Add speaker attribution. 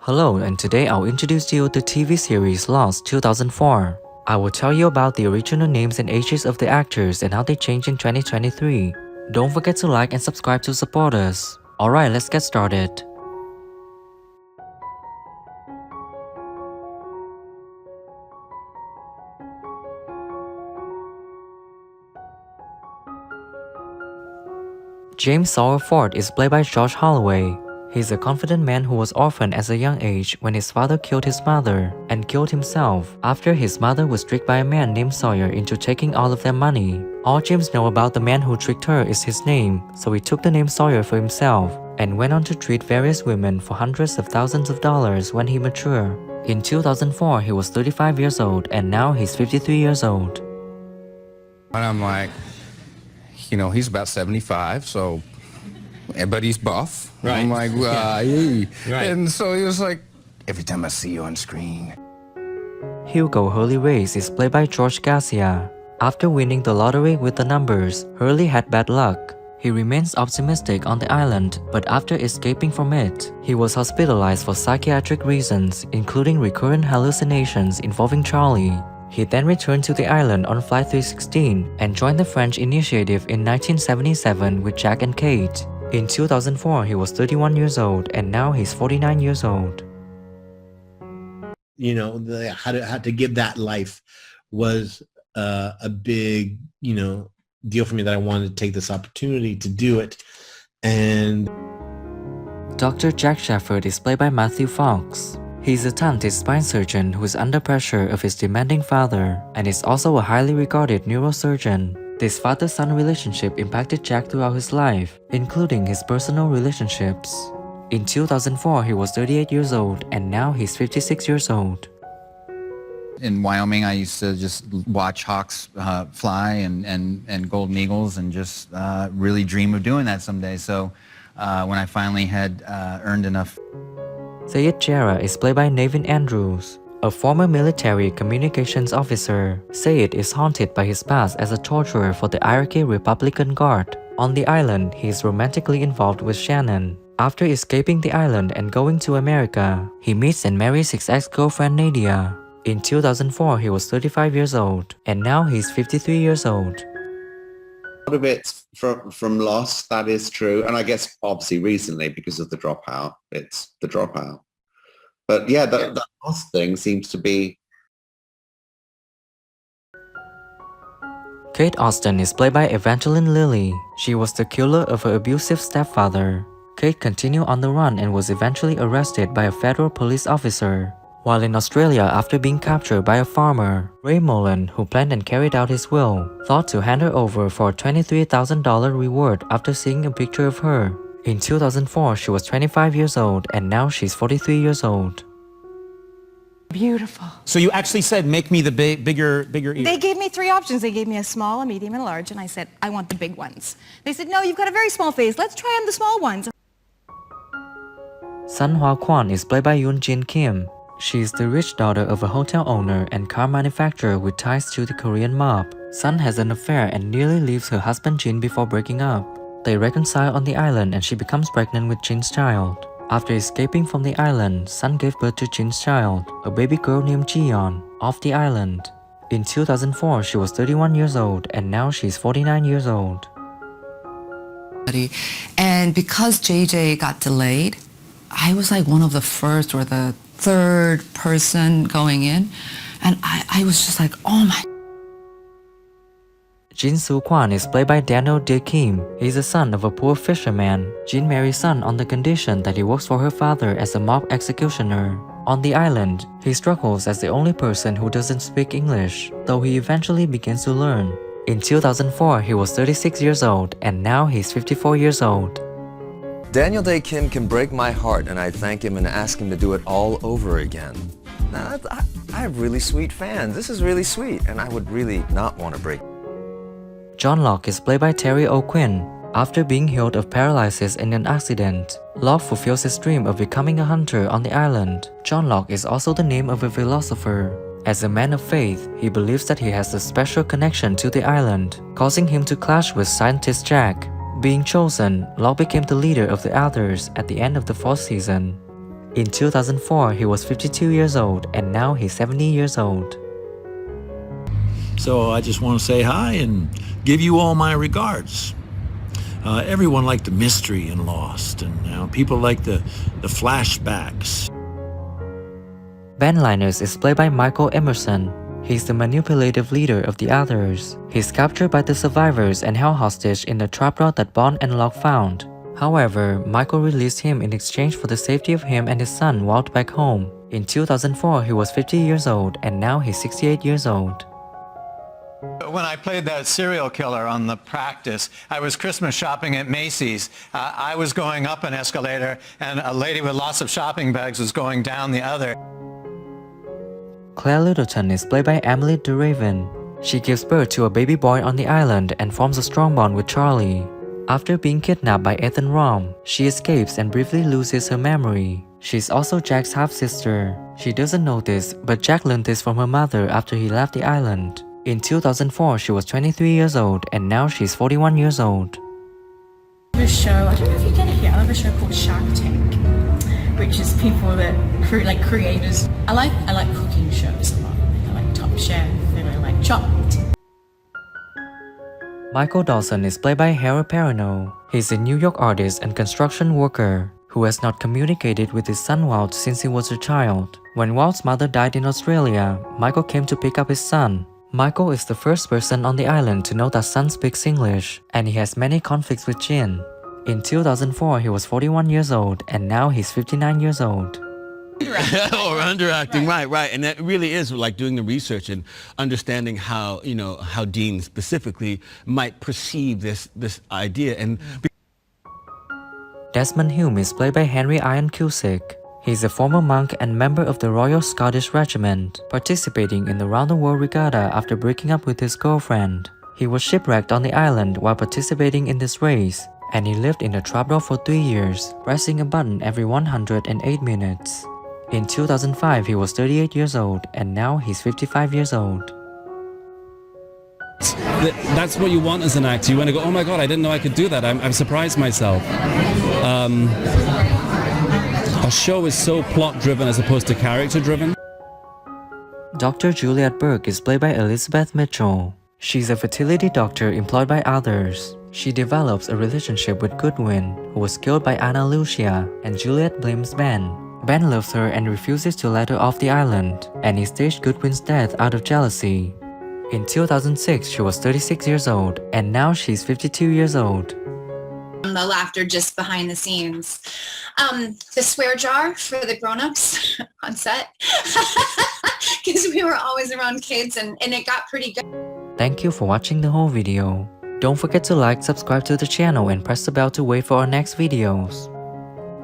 Speaker 1: Hello, and today I'll introduce you to TV series Lost 2004. I will tell you about the original names and ages of the actors and how they changed in 2023. Don't forget to like and subscribe to support us. Alright, let's get started. James Sawyer Ford is played by Josh Holloway. He's a confident man who was orphaned at a young age when his father killed his mother and killed himself after his mother was tricked by a man named Sawyer into taking all of their money. All James knows about the man who tricked her is his name, so he took the name Sawyer for himself and went on to treat various women for hundreds of thousands of dollars when he matured. In 2004, he was 35 years old and now he's 53 years old.
Speaker 2: And I'm like, he's about 75, so, but he's buff.
Speaker 3: Right.
Speaker 2: I'm like, hey.
Speaker 3: Right.
Speaker 2: And so he was like, every time I see you on screen.
Speaker 1: Hugo Hurley Reyes is played by George Garcia. After winning the lottery with the numbers, Hurley had bad luck. He remains optimistic on the island, but after escaping from it, he was hospitalized for psychiatric reasons, including recurrent hallucinations involving Charlie. He then returned to the island on Flight 316 and joined the French initiative in 1977 with Jack and Kate. In 2004, he was 31 years old and now he's 49 years old.
Speaker 3: How to give that life was a big, deal for me that I wanted to take this opportunity to do it. And
Speaker 1: Dr. Jack Shepherd is played by Matthew Fox. He's a talented spine surgeon who is under pressure of his demanding father and is also a highly regarded neurosurgeon. This father-son relationship impacted Jack throughout his life, including his personal relationships. In 2004, he was 38 years old and now he's 56 years old.
Speaker 4: In Wyoming, I used to just watch hawks fly and golden eagles and just really dream of doing that someday. So when I finally had earned enough.
Speaker 1: Sayed Jarrah is played by Navin Andrews. A former military communications officer, Sayed is haunted by his past as a torturer for the Iraqi Republican Guard. On the island, he is romantically involved with Shannon. After escaping the island and going to America, he meets and marries his ex-girlfriend Nadia. In 2004, he was 35 years old, and now he's 53 years old.
Speaker 5: A lot of it from Lost, that is true. And I guess obviously recently because of the dropout, it's the dropout. But yeah, that Lost thing seems to be...
Speaker 1: Kate Austin is played by Evangeline Lilly. She was the killer of her abusive stepfather. Kate continued on the run and was eventually arrested by a federal police officer. While in Australia after being captured by a farmer, Ray Mullen, who planned and carried out his will, thought to hand her over for a $23,000 reward after seeing a picture of her. In 2004, she was 25 years old and now she's 43 years old.
Speaker 6: Beautiful.
Speaker 7: So you actually said, make me the bigger ear.
Speaker 6: They gave me three options. They gave me a small, a medium, and a large, and I said, I want the big ones. They said, no, you've got a very small face. Let's try on the small ones.
Speaker 1: Sun Hwa Kwan is played by Yoon Jin Kim. She is the rich daughter of a hotel owner and car manufacturer with ties to the Korean mob. Sun has an affair and nearly leaves her husband Jin before breaking up. They reconcile on the island and she becomes pregnant with Jin's child. After escaping from the island, Sun gave birth to Jin's child, a baby girl named Jiyeon, off the island. In 2004, she was 31 years old and now she's 49 years old.
Speaker 8: And because JJ got delayed, I was like one of the first or the third person going in, and I was just like, oh my.
Speaker 1: Jin Soo Kwan is played by Daniel Dae Kim. He's the son of a poor fisherman. Jin marries Sun on the condition that he works for her father as a mob executioner. On the island, he struggles as the only person who doesn't speak English, though he eventually begins to learn. In 2004, he was 36 years old, and now he's 54 years old.
Speaker 9: Daniel Dae Kim can break my heart, and I thank him and ask him to do it all over again. Now, I have really sweet fans. This is really sweet, and I would really not want to break.
Speaker 1: John Locke is played by Terry O'Quinn. After being healed of paralysis in an accident, Locke fulfills his dream of becoming a hunter on the island. John Locke is also the name of a philosopher. As a man of faith, he believes that he has a special connection to the island, causing him to clash with scientist Jack. Being chosen, Locke became the leader of the others at the end of the 4th season. In 2004, he was 52 years old, and now he's 70 years old.
Speaker 10: So I just want to say hi and give you all my regards. Everyone liked the mystery in Lost, and people like the flashbacks.
Speaker 1: Ben Linus is played by Michael Emerson. He's the manipulative leader of the others. He's captured by the survivors and held hostage in the trapdoor that Bond and Locke found. However, Michael released him in exchange for the safety of him and his son while back home. In 2004, he was 50 years old, and now he's 68 years old.
Speaker 11: When I played that serial killer on The Practice, I was Christmas shopping at Macy's. I was going up an escalator, and a lady with lots of shopping bags was going down the other.
Speaker 1: Claire Littleton is played by Emily DeRaven. She gives birth to a baby boy on the island and forms a strong bond with Charlie. After being kidnapped by Ethan Rom, she escapes and briefly loses her memory. She's also Jack's half-sister. She doesn't know this, but Jack learned this from her mother after he left the island. In 2004, she was 23 years old, and now she's 41 years old.
Speaker 12: The show, I don't know if you get it here, I have a show called Shark Tank, which is people that creators. I like cooking shows a lot. I like Top Chef, and I like Chopped.
Speaker 1: Michael Dawson is played by Harold Perrineau. He's a New York artist and construction worker who has not communicated with his son Walt since he was a child. When Walt's mother died in Australia, Michael came to pick up his son. Michael is the first person on the island to know that son speaks English, and he has many conflicts with Jin. In 2004, he was 41 years old, and now he's 59 years old.
Speaker 13: Or underacting, right. And that really is like doing the research and understanding how, how Dean specifically might perceive this idea. And
Speaker 1: Desmond Hume is played by Henry Ian Cusick. He's a former monk and member of the Royal Scottish Regiment, participating in the round-the-world regatta after breaking up with his girlfriend. He was shipwrecked on the island while participating in this race, and he lived in the trapdoor for 3 years, pressing a button every 108 minutes. In 2005, he was 38 years old, and now he's 55 years old.
Speaker 14: That's what you want as an actor. You want to go, oh my god, I didn't know I could do that. I'm surprised myself. A show is so plot-driven as opposed to character-driven.
Speaker 1: Dr. Juliet Burke is played by Elizabeth Mitchell. She's a fertility doctor employed by others. She develops a relationship with Goodwin, who was killed by Ana Lucia, and Juliet blames Ben. Ben loves her and refuses to let her off the island, and he staged Goodwin's death out of jealousy. In 2006, she was 36 years old, and now she's 52 years old.
Speaker 15: The laughter just behind the scenes. The swear jar for the grown-ups on set, because we were always around kids, and it got pretty good.
Speaker 1: Thank you for watching the whole video. Don't forget to like, subscribe to the channel, and press the bell to wait for our next videos.